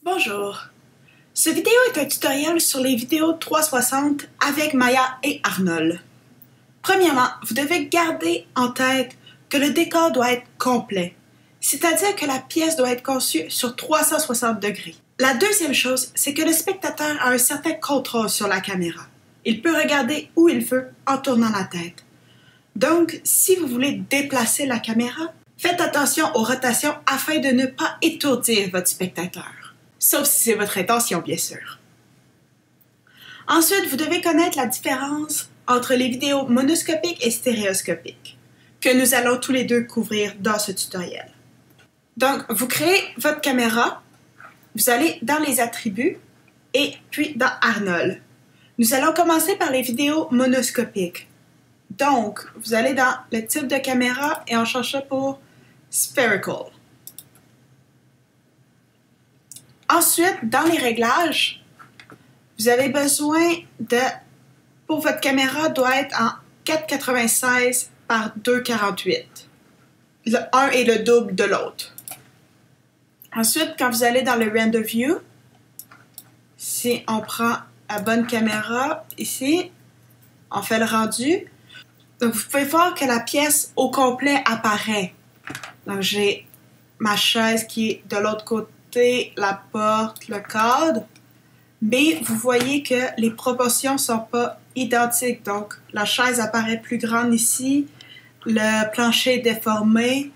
Bonjour, cette vidéo est un tutoriel sur les vidéos 360 avec Maya et Arnold. Premièrement, vous devez garder en tête que le décor doit être complet, c'est-à-dire que la pièce doit être conçue sur 360 degrés. La deuxième chose, c'est que le spectateur a un certain contrôle sur la caméra. Il peut regarder où il veut en tournant la tête. Donc, si vous voulez déplacer la caméra, faites attention aux rotations afin de ne pas étourdir votre spectateur. Sauf si c'est votre intention, bien sûr. Ensuite, vous devez connaître la différence entre les vidéos monoscopiques et stéréoscopiques, que nous allons tous les deux couvrir dans ce tutoriel. Donc, vous créez votre caméra, vous allez dans les attributs et puis dans Arnold. Nous allons commencer par les vidéos monoscopiques. Donc, vous allez dans le type de caméra et on change ça pour Spherical. Ensuite, dans les réglages, vous avez besoin de, pour votre caméra, doit être en 4,96 par 2,48. Le un est le double de l'autre. Ensuite, quand vous allez dans le Render View, si on prend la bonne caméra ici, on fait le rendu. Donc, vous pouvez voir que la pièce au complet apparaît. Donc, j'ai ma chaise qui est de l'autre côté, la porte, le cadre, mais vous voyez que les proportions ne sont pas identiques. Donc, la chaise apparaît plus grande ici, le plancher est déformé,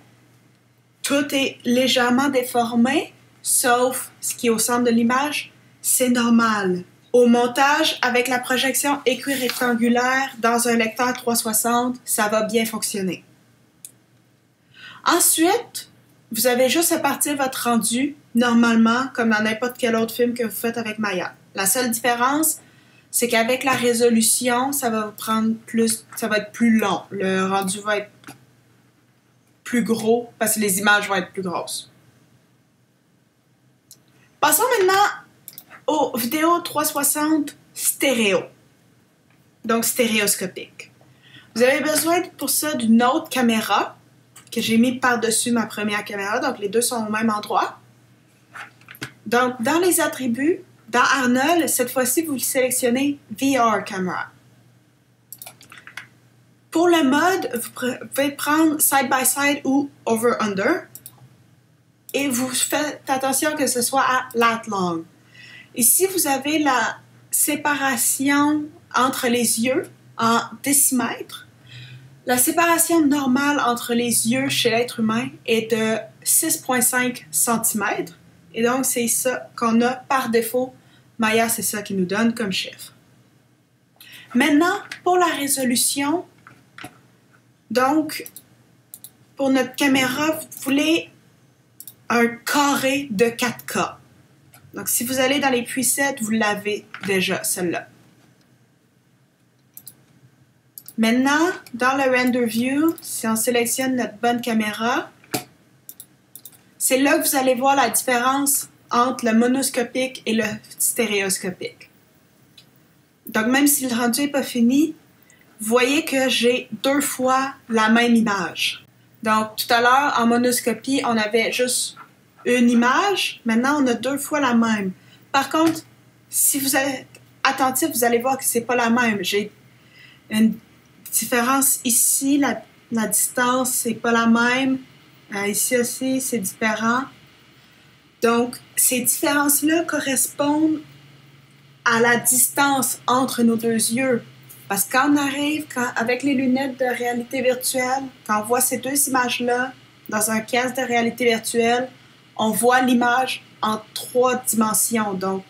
tout est légèrement déformé, sauf ce qui est au centre de l'image, c'est normal. Au montage, avec la projection équirectangulaire dans un lecteur 360, ça va bien fonctionner. Ensuite, vous avez juste à partir votre rendu, normalement, comme dans n'importe quel autre film que vous faites avec Maya. La seule différence, c'est qu'avec la résolution, ça va vous prendre plus, ça va être plus long. Le rendu va être plus gros parce que les images vont être plus grosses. Passons maintenant aux vidéos 360 stéréo, donc stéréoscopique. Vous avez besoin pour ça d'une autre caméra que j'ai mis par-dessus ma première caméra, donc les deux sont au même endroit. Donc, dans les attributs, dans Arnold, cette fois-ci, vous sélectionnez VR Camera. Pour le mode, vous pouvez prendre Side-by-Side ou Over-Under et vous faites attention que ce soit à lat long. Ici, vous avez la séparation entre les yeux en décimètres. La séparation normale entre les yeux chez l'être humain est de 6,5 cm. Et donc, c'est ça qu'on a par défaut. Maya, c'est ça qui nous donne comme chiffre. Maintenant, pour la résolution, donc, pour notre caméra, vous voulez un carré de 4K. Donc, si vous allez dans les presets, vous l'avez déjà, celle-là. Maintenant, dans le Render View, si on sélectionne notre bonne caméra, c'est là que vous allez voir la différence entre le monoscopique et le stéréoscopique. Donc, même si le rendu n'est pas fini, vous voyez que j'ai deux fois la même image. Donc, tout à l'heure, en monoscopie, on avait juste une image. Maintenant, on a deux fois la même. Par contre, si vous êtes attentif, vous allez voir que c'est pas la même. J'ai une différence ici, la distance, c'est pas la même. Ici aussi, c'est différent. Donc, ces différences-là correspondent à la distance entre nos deux yeux. Parce que quand on arrive, avec les lunettes de réalité virtuelle, quand on voit ces deux images-là dans un casque de réalité virtuelle, on voit l'image en 3 dimensions. Donc,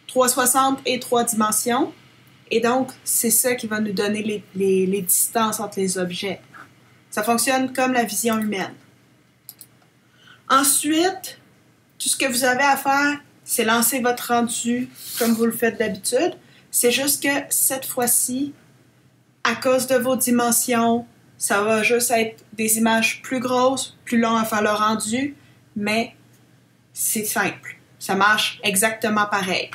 360 et 3 dimensions. Et donc, c'est ça qui va nous donner les distances entre les objets. Ça fonctionne comme la vision humaine. Ensuite, tout ce que vous avez à faire, c'est lancer votre rendu comme vous le faites d'habitude. C'est juste que cette fois-ci, à cause de vos dimensions, ça va juste être des images plus grosses, plus longues à faire le rendu, mais c'est simple. Ça marche exactement pareil.